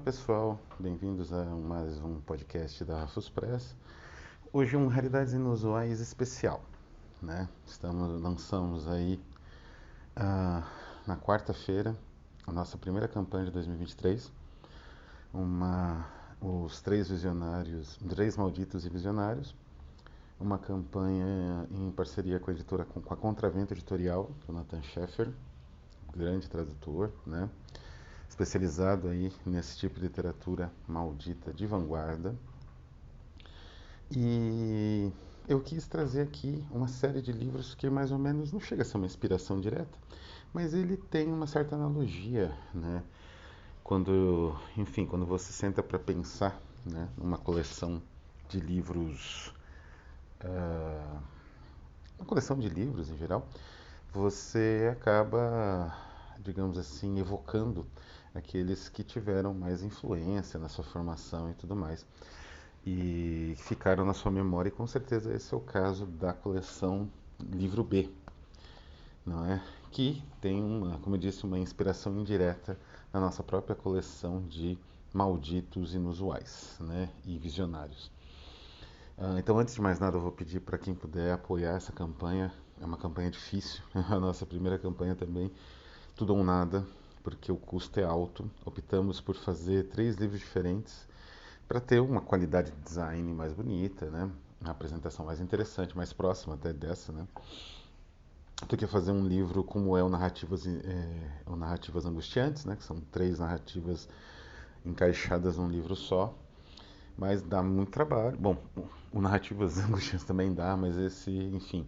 pessoal, bem-vindos a mais um podcast da FusPress. Hoje um Raridades Inusuais especial, né? Lançamos aí na quarta-feira a nossa primeira campanha de 2023, os três visionários, três malditos e visionários, uma campanha em parceria com a editora, com a Contravento Editorial, do Nathan Sheffer, grande tradutor, né? Especializado aí nesse tipo de literatura maldita de vanguarda. E eu quis trazer aqui uma série de livros que mais ou menos não chega a ser uma inspiração direta, mas ele tem uma certa analogia, né? Quando você senta para pensar, né, numa coleção de livros, uma coleção de livros em geral, você acaba, digamos assim, evocando aqueles que tiveram mais influência na sua formação e tudo mais, e ficaram na sua memória, e com certeza esse é o caso da coleção Livro B, não é? Que tem como eu disse, uma inspiração indireta na nossa própria coleção de malditos inusuais, né, e visionários. Então, antes de mais nada, eu vou pedir para quem puder apoiar essa campanha. É uma campanha difícil, a nossa primeira campanha também, tudo ou nada, porque o custo é alto. Optamos por fazer 3 livros diferentes para ter uma qualidade de design mais bonita, né? Uma apresentação mais interessante, mais próxima até dessa, né? Do que fazer um livro como é o Narrativas Angustiantes, né? Que são 3 narrativas encaixadas num livro só. Mas dá muito trabalho. Bom, o Narrativas Angustiantes também dá, mas esse, enfim,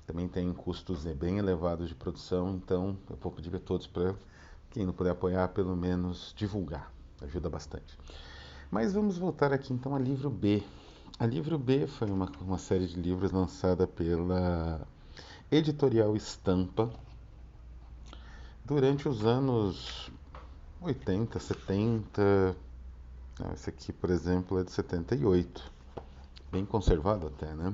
também tem custos bem elevados de produção. Então, eu vou pedir a todos para, quem não puder apoiar, pelo menos divulgar. Ajuda bastante. Mas vamos voltar aqui então a Livro B. A Livro B foi uma série de livros lançada pela Editorial Estampa durante os anos 80, 70. Esse aqui, por exemplo, é de 78. Bem conservado até, né?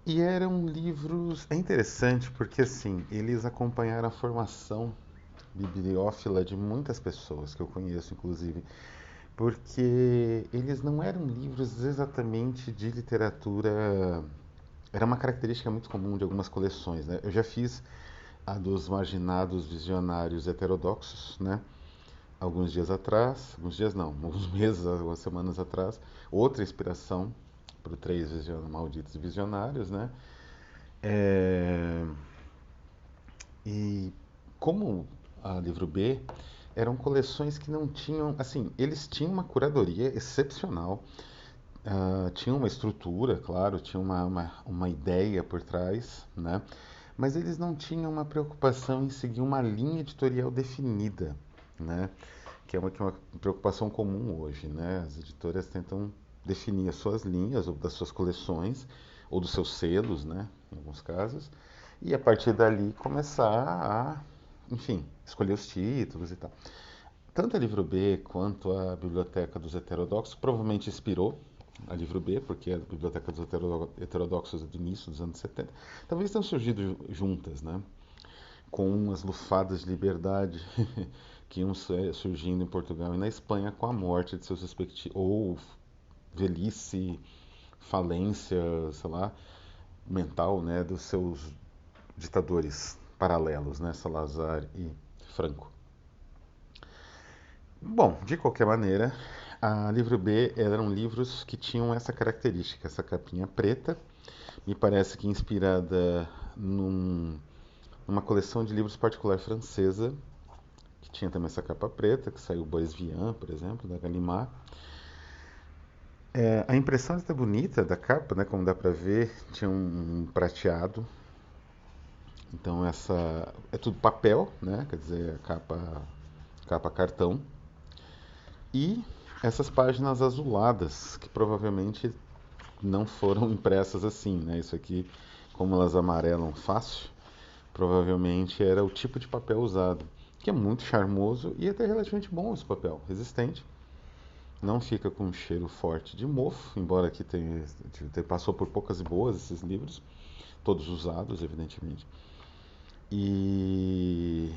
E eram livros. É interessante porque, assim, eles acompanharam a formação bibliófila de muitas pessoas que eu conheço, inclusive, porque eles não eram livros exatamente de literatura. Era uma característica muito comum de algumas coleções, né? Eu já fiz a dos marginados visionários heterodoxos, né? Alguns dias atrás, alguns dias não, alguns meses, algumas semanas atrás, outra inspiração para três malditos visionários, né? É, e como a Livro B, eram coleções que não tinham, assim, eles tinham uma curadoria excepcional, tinham uma estrutura, claro, tinha uma ideia por trás, né? Mas eles não tinham uma preocupação em seguir uma linha editorial definida, né? Que é uma preocupação comum hoje, né? As editoras tentam definir as suas linhas, ou das suas coleções, ou dos seus selos, né? Em alguns casos, e a partir dali começar a, enfim, escolher os títulos e tal. Tanto a Livro B quanto a Biblioteca dos Heterodoxos provavelmente inspirou a Livro B, porque a Biblioteca dos Heterodoxos é do início dos anos 70. Talvez tenham surgido juntas, né? Com umas lufadas de liberdade que iam surgindo em Portugal e na Espanha com a morte de seus respectivos, ou velhice, falência, sei lá, mental, né, dos seus ditadores paralelos, né, Salazar e Franco. Bom, de qualquer maneira, a Livro B eram livros que tinham essa característica, essa capinha preta, me parece que inspirada numa coleção de livros particular francesa, que tinha também essa capa preta, que saiu Boris Vian, por exemplo, da Gallimard. A impressão é até bonita da capa, né, como dá para ver, tinha um prateado. Então essa é tudo papel, né, quer dizer, capa cartão. E essas páginas azuladas, que provavelmente não foram impressas assim, né? Isso aqui, como elas amarelam fácil, provavelmente era o tipo de papel usado, que é muito charmoso e até relativamente bom esse papel, resistente. Não fica com um cheiro forte de mofo, embora aqui passou por poucas e boas esses livros, todos usados, evidentemente. E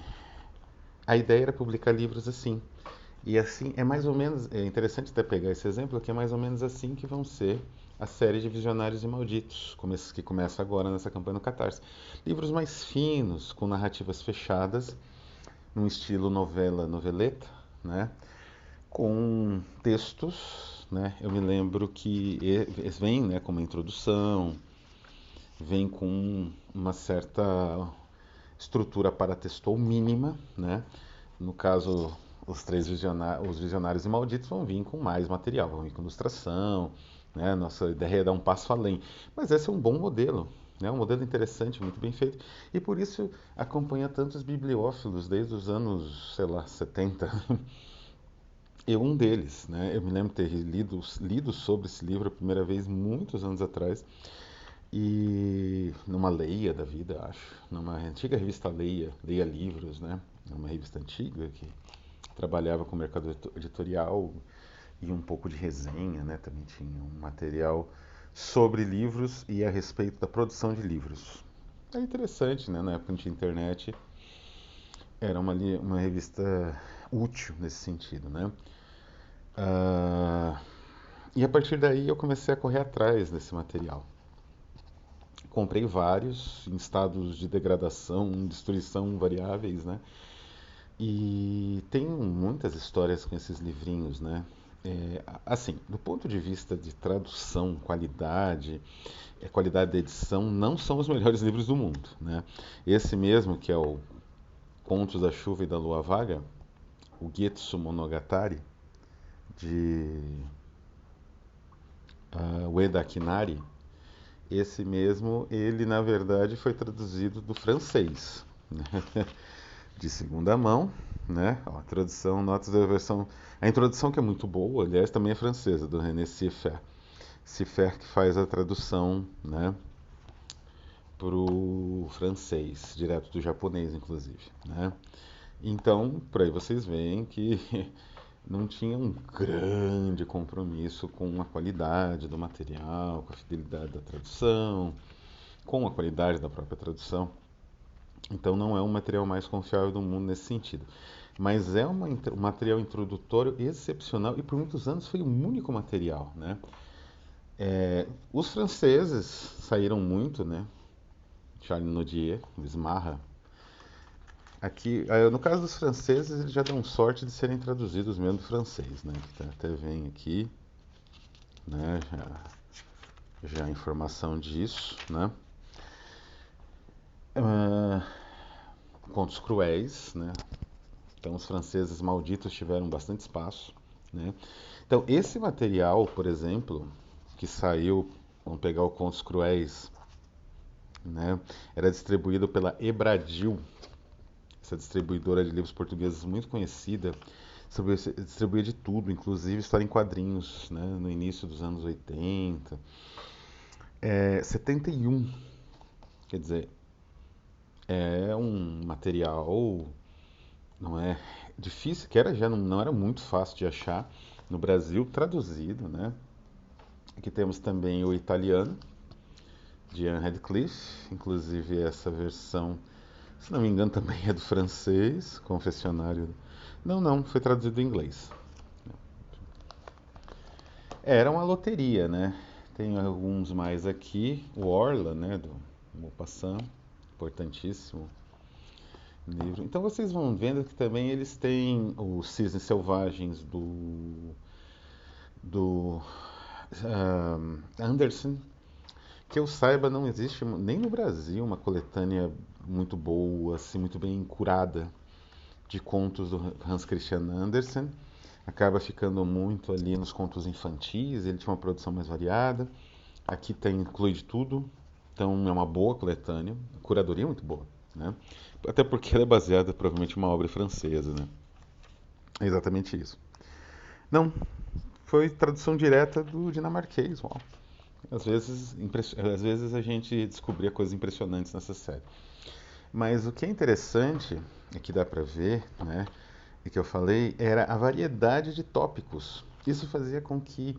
a ideia era publicar livros assim. E assim, é mais ou menos, é interessante até pegar esse exemplo, que é mais ou menos assim que vão ser a série de Visionários e Malditos, como esses que começa agora nessa campanha no Catarse. Livros mais finos, com narrativas fechadas, num estilo novela, noveleta, né? Com textos, né? Eu me lembro que vem, né, com uma introdução, vem com uma certa estrutura para texto mínima, né? No caso, os visionários e malditos vão vir com mais material, vão vir com ilustração, né? Nossa ideia é dar um passo além. Mas esse é um bom modelo, né? Um modelo interessante, muito bem feito. E por isso acompanha tantos bibliófilos desde os anos, sei lá, 70. Eu um deles, né? Eu me lembro de ter lido sobre esse livro a primeira vez muitos anos atrás. E numa Leia da vida, acho, numa antiga revista Leia, Leia Livros, né? Uma revista antiga que trabalhava com o mercado editorial e um pouco de resenha, né? Também tinha um material sobre livros e a respeito da produção de livros. É interessante, né? Na época não tinha internet, era uma revista útil nesse sentido, né? Ah, e a partir daí eu comecei a correr atrás desse material. Comprei vários em estados de degradação, destruição variáveis, né? E tem muitas histórias com esses livrinhos, né? Assim, do ponto de vista de tradução, qualidade da edição, não são os melhores livros do mundo, né? Esse mesmo, que é o Contos da Chuva e da Lua Vaga, o Getsu Monogatari, de Ueda Kinari, esse mesmo, ele na verdade foi traduzido do francês, né? De segunda mão, né? Ó, a tradução, notas da versão. A introdução que é muito boa, aliás, também é francesa, do René Siffer. Siffer que faz a tradução, né? Pro francês, direto do japonês, inclusive, né? Então, por aí vocês veem que não tinha um grande compromisso com a qualidade do material, com a fidelidade da tradução, com a qualidade da própria tradução. Então não é o material mais confiável do mundo nesse sentido. Mas é um material introdutório excepcional e por muitos anos foi o único material, né? Os franceses saíram muito, né? Charles Nodier, Luiz Marra. Aqui, no caso dos franceses, eles já dão sorte de serem traduzidos mesmo do francês, né? Que até vem aqui, né? Já a informação disso, né? Ah, Contos Cruéis, né? Então os franceses malditos tiveram bastante espaço, né? Então esse material, por exemplo, que saiu, vamos pegar o Contos Cruéis, né? Era distribuído pela Ebradil, essa distribuidora de livros portugueses muito conhecida, distribuía de tudo, inclusive história em quadrinhos, né? No início dos anos 80. 71, quer dizer, é um material, não é difícil, que era já não era muito fácil de achar no Brasil, traduzido, né? Aqui temos também o italiano, de Ian Radcliffe, inclusive essa versão, se não me engano, também é do francês, Confessionário. Não, não, foi traduzido em inglês. Era uma loteria, né? Tem alguns mais aqui, o Orla, né, do Maupassant, importantíssimo livro. Então vocês vão vendo que também eles têm os Cisnes Selvagens do Anderson. Que eu saiba, não existe nem no Brasil uma coletânea muito boa, assim, muito bem curada de contos do Hans Christian Andersen. Acaba ficando muito ali nos contos infantis, ele tinha uma produção mais variada. Aqui tem, inclui de tudo, então é uma boa coletânea, a curadoria é muito boa, né? Até porque ela é baseada provavelmente em uma obra francesa, né? É exatamente isso. Não, foi tradução direta do dinamarquês, uau. Às vezes a gente descobria coisas impressionantes nessa série. Mas o que é interessante, e que dá para ver, né, e que eu falei, era a variedade de tópicos. Isso fazia com que,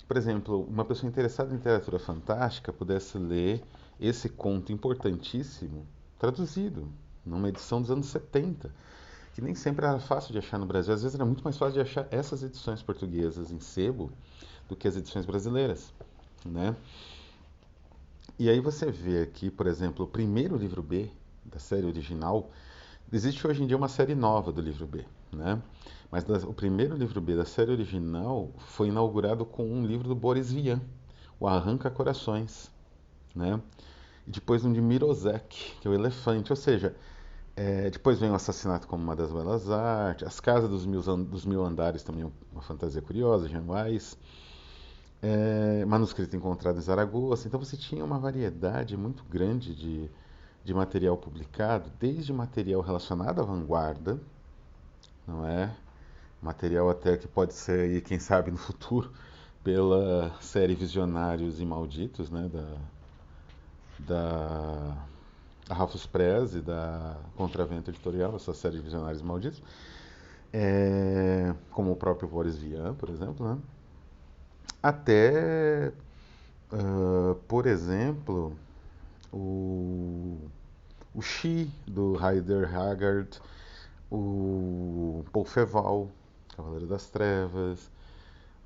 por exemplo, uma pessoa interessada em literatura fantástica pudesse ler esse conto importantíssimo traduzido, numa edição dos anos 70. que nem sempre era fácil de achar no Brasil. Às vezes era muito mais fácil de achar essas edições portuguesas em sebo do que as edições brasileiras, né? E aí você vê aqui, por exemplo, o primeiro livro B da série original. Existe hoje em dia uma série nova do livro B, né? Mas o primeiro livro B da série original foi inaugurado com um livro do Boris Vian, O Arranca Corações, né? E depois um de Mirosek, que é o Elefante. Ou seja, depois vem o Assassinato como uma das Belas Artes, As Casas dos Mil Andares, também uma fantasia curiosa, Jean Weiss, Manuscrito Encontrado em Zaragoza. Então você tinha uma variedade muito grande de material publicado, desde material relacionado à vanguarda, não é? Material até que pode ser, aí, quem sabe, no futuro, pela série Visionários e Malditos, né? Da Rafus Press e da Contravento Editorial, essa série de Visionários e Malditos. Como o próprio Boris Vian, por exemplo, né? Até, por exemplo, o, o She, do Heider Haggard, o Paul Feval, Cavaleiro das Trevas,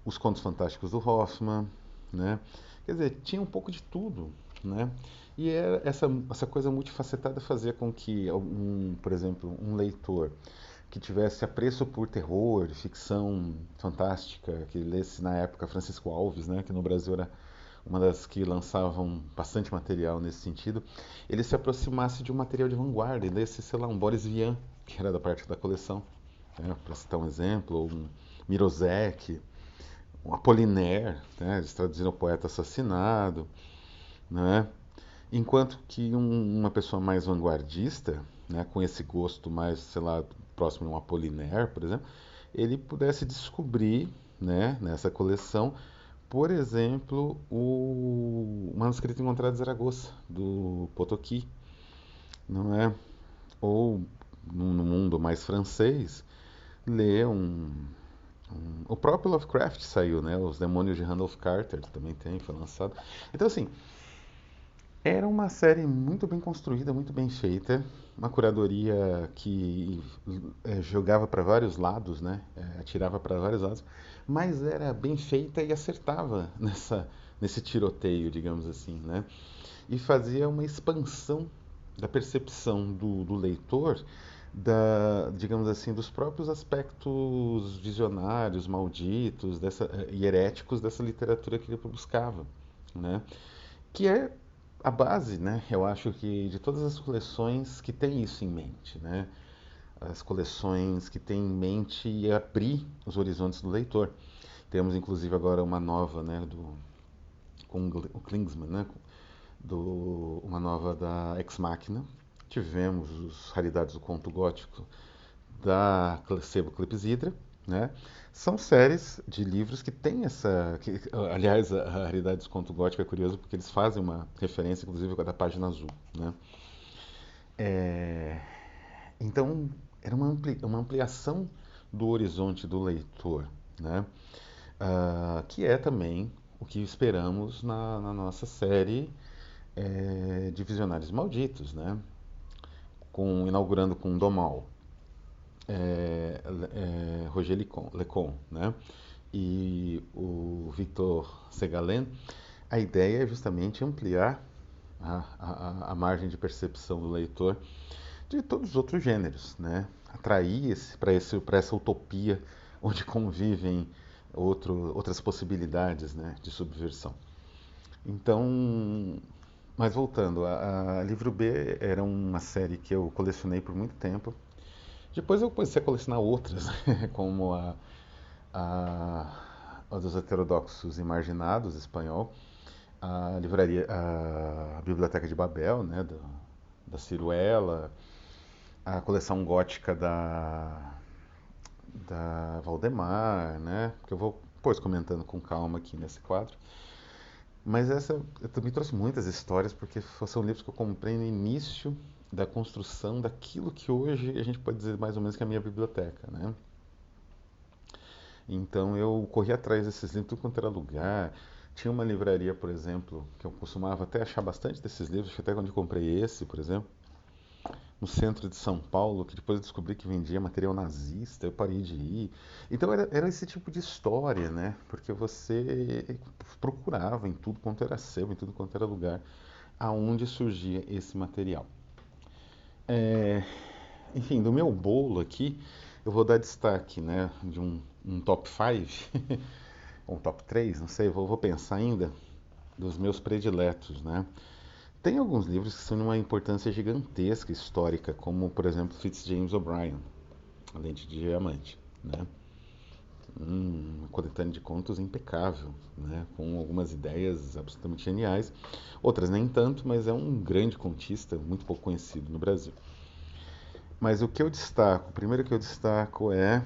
os Contos Fantásticos do Hoffman, né? Quer dizer, tinha um pouco de tudo, né? E essa coisa multifacetada fazia com que, por exemplo, um leitor que tivesse apreço por terror, ficção fantástica, que lesse na época Francisco Alves, né, que no Brasil era uma das que lançavam bastante material nesse sentido, ele se aproximasse de um material de vanguarda e lesse, sei lá, um Boris Vian, que era da parte da coleção, né, para citar um exemplo, ou um Mirosek, um Apollinaire, né, eles traduziram o Poeta Assassinado, né, enquanto que uma pessoa mais vanguardista, né, com esse gosto mais, sei lá, próximo de um Apollinaire, por exemplo, ele pudesse descobrir, né, nessa coleção, por exemplo, o Manuscrito Encontrado em Zaragoza, do Potocki, não é? Ou, no mundo mais francês, ler o próprio Lovecraft saiu, né? Os Demônios de Randolph Carter também tem, foi lançado. Então, assim, era uma série muito bem construída, muito bem feita, uma curadoria que jogava para vários lados, né? Atirava para vários lados, mas era bem feita e acertava nesse tiroteio, digamos assim, né? E fazia uma expansão da percepção do leitor, digamos assim, dos próprios aspectos visionários, malditos, e heréticos dessa literatura que ele buscava, né? Que é a base, né? Eu acho que de todas as coleções que têm isso em mente, né? As coleções que têm em mente abrir os horizontes do leitor. Temos inclusive agora uma nova, né? Com o Klingsman, né? Uma nova da Ex Machina. Tivemos os Raridades do Conto Gótico da Sebo Clepsidra, né? São séries de livros que têm aliás, a Raridade do Conto Gótico é curioso porque eles fazem uma referência, inclusive, com a da página azul, né? É, então, era uma ampliação do horizonte do leitor, né? Que é também o que esperamos na nossa série de Visionários Malditos, né? Inaugurando com Domal, Roger Lecon, né? E o Victor Segalen, a ideia é justamente ampliar a margem de percepção do leitor de todos os outros gêneros, né? Atrair para essa utopia onde convivem outras possibilidades, né, de subversão. Então, mas voltando, a Livro B era uma série que eu colecionei por muito tempo. Depois eu comecei a colecionar outras, como a dos heterodoxos e marginados espanhol, a Biblioteca de Babel, né, da Ciruela, a coleção gótica da Valdemar, que eu vou depois comentando com calma aqui nesse quadro. Mas essa eu também trouxe muitas histórias, porque são livros que eu comprei no início da construção daquilo que hoje a gente pode dizer mais ou menos que é a minha biblioteca, né? Então eu corri atrás desses livros, tudo quanto era lugar. Tinha uma livraria, por exemplo, que eu costumava até achar bastante desses livros, até quando eu comprei esse, por exemplo, no centro de São Paulo, que depois eu descobri que vendia material nazista, eu parei de ir. Então era esse tipo de história, né? Porque você procurava em tudo quanto era sebo, em tudo quanto era lugar, aonde surgia esse material. É, enfim, do meu bolo aqui, eu vou dar destaque, né, de um top 5, ou um top 3, não sei, vou pensar ainda, dos meus prediletos, né? Tem alguns livros que são de uma importância gigantesca histórica, como, por exemplo, Fitzjames O'Brien, A Lente de Diamante, né? Uma coletânea de contos impecável, né? Com algumas ideias absolutamente geniais, outras nem tanto, mas é um grande contista, muito pouco conhecido no Brasil. Mas o que eu destaco, o primeiro que eu destaco é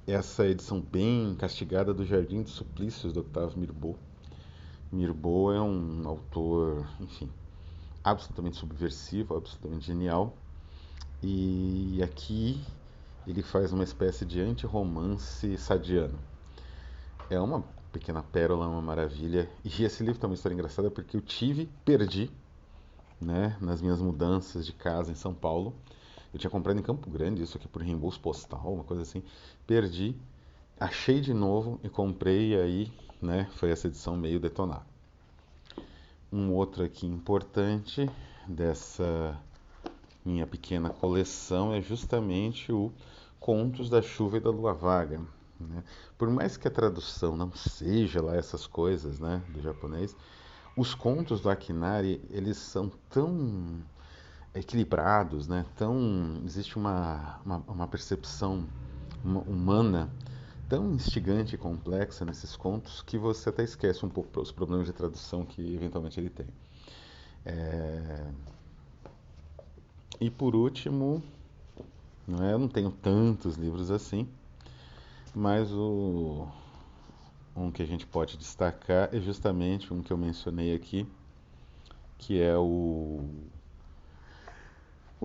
essa edição bem castigada do Jardim dos Suplícios, do Octave Mirbeau. Mirbeau é um autor, enfim, absolutamente subversivo, absolutamente genial. E aqui ele faz uma espécie de anti-romance sadiano. É uma pequena pérola, uma maravilha. E esse livro tem uma história engraçada porque eu perdi, né, nas minhas mudanças de casa em São Paulo. Eu tinha comprado em Campo Grande, isso aqui por reembolso postal, uma coisa assim. Perdi, achei de novo e comprei, e aí, né, foi essa edição meio detonada. Um outro aqui importante dessa minha pequena coleção é justamente o Contos da Chuva e da Lua Vaga, né? Por mais que a tradução não seja lá essas coisas, né, do japonês, os contos do Akinari, eles são tão equilibrados, né? Tão, existe uma percepção humana tão instigante e complexa nesses contos que você até esquece um pouco os problemas de tradução que eventualmente ele tem. É, e por último, não é, eu não tenho tantos livros assim, mas um que a gente pode destacar é justamente um que eu mencionei aqui, que é Os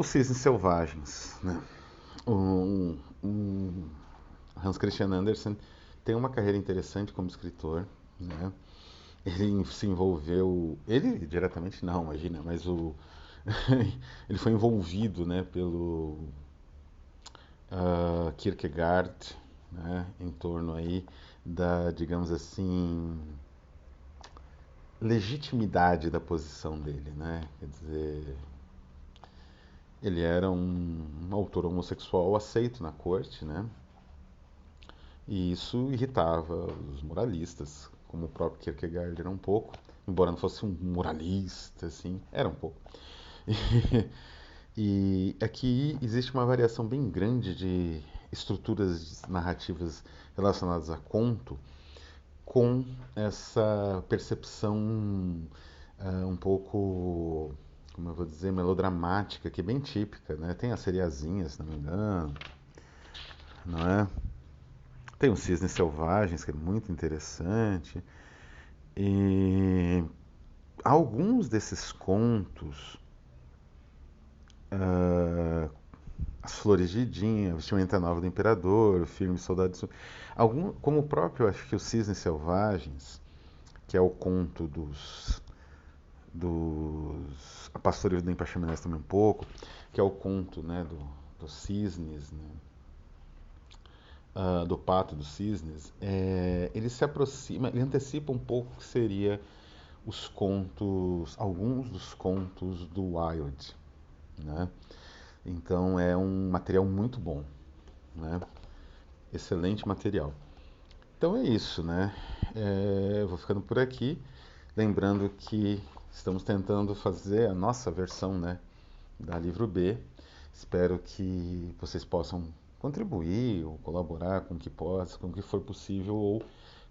Cisnes Selvagens, né? Um Hans Christian Andersen tem uma carreira interessante como escritor, né? Ele se envolveu, ele diretamente não, imagina, mas ele foi envolvido, né, pelo Kierkegaard, né, em torno aí da, digamos assim, legitimidade da posição dele, né? Quer dizer, ele era um autor homossexual aceito na corte, né? E isso irritava os moralistas, como o próprio Kierkegaard era um pouco, embora não fosse um moralista, assim, era um pouco. E aqui existe uma variação bem grande de estruturas narrativas relacionadas a conto, com essa percepção um pouco, como eu vou dizer, melodramática, que é bem típica, né? Tem a seriazinha, se não me engano, não é? Tem os Cisnes Selvagens, que é muito interessante. E alguns desses contos, uh, As Flores de Idinha, Vestimenta Nova do Imperador, o filme Soldado de Sul, como o próprio, acho que os Cisnes Selvagens, que é o conto a Pastoria do Empaixamenés também um pouco, que é o conto, né, dos cisnes, né, do pato dos cisnes, ele se aproxima, ele antecipa um pouco o que seria os contos, alguns dos contos do Wilde, né? Então é um material muito bom, né? Excelente material. Então é isso, né? Eu vou ficando por aqui, lembrando que estamos tentando fazer a nossa versão, né, da Livro B. Espero que vocês possam contribuir ou colaborar com o que possa, com o que for possível ou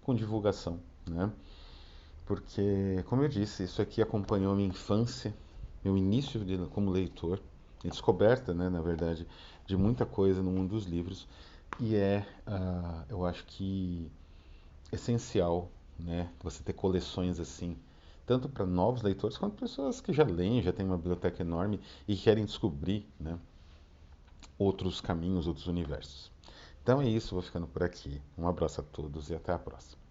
com divulgação, né? Porque, como eu disse, isso aqui acompanhou a minha infância, meu início como leitor, a descoberta, né, na verdade, de muita coisa no mundo dos livros e eu acho que essencial, né, você ter coleções assim, tanto para novos leitores quanto pessoas que já leem, já têm uma biblioteca enorme e querem descobrir, né, outros caminhos, outros universos. Então é isso, vou ficando por aqui. Um abraço a todos e até a próxima.